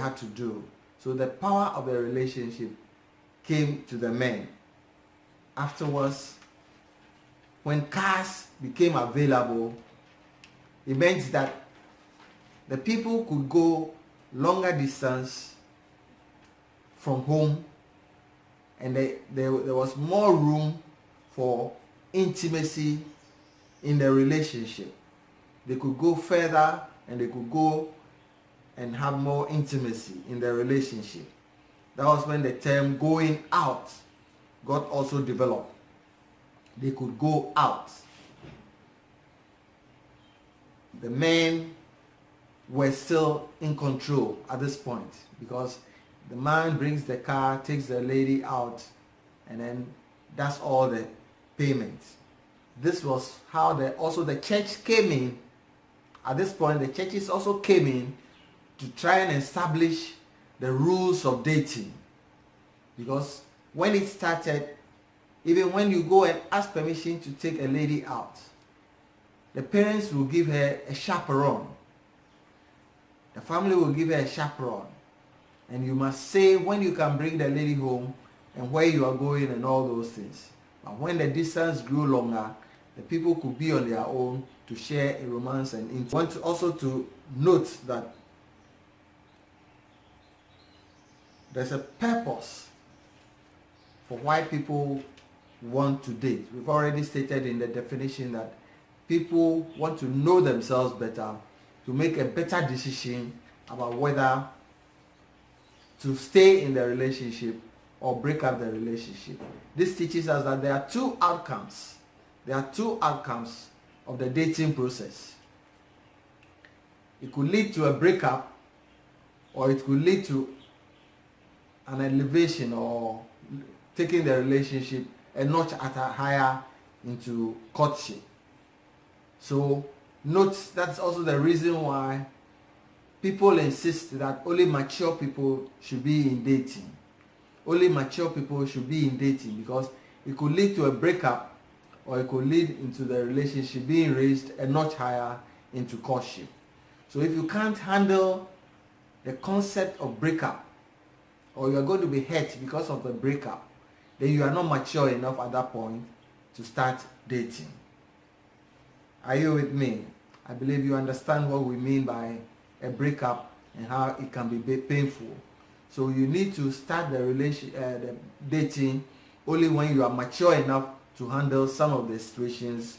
had to do. So the power of the relationship came to the men. Afterwards, when cars became available, it meant that the people could go longer distance from home, and there was more room for intimacy in the relationship. They could go further and they could go and have more intimacy in the relationship. That was when the term going out got also developed. They could go out. The men were still in control at this point, because the man brings the car, takes the lady out, and then that's all the payment. This was how also the church came in. At this point, the churches also came in to try and establish the rules of dating. Because when it started, even when you go and ask permission to take a lady out, the parents will give her a chaperone. The family will give her a chaperone. And you must say when you can bring the lady home and where you are going and all those things. But when the distance grew longer, the people could be on their own to share a romance and intimacy. I want also to note that there's a purpose for why people want to date. We've already stated in the definition that people want to know themselves better, to make a better decision about whether to stay in the relationship or break up the relationship. This teaches us that there are two outcomes. There are two outcomes of the dating process. It could lead to a breakup, or it could lead to an elevation or taking the relationship a notch higher into courtship. So note that's also the reason why people insist that only mature people should be in dating. Only mature people should be in dating, because it could lead to a breakup, or it could lead into the relationship being raised a notch higher into courtship. So if you can't handle the concept of breakup, or you are going to be hurt because of the breakup, then you are not mature enough at that point to start dating. Are you with me? I believe you understand what we mean by a breakup and how it can be painful. So you need to start the dating only when you are mature enough to handle some of the situations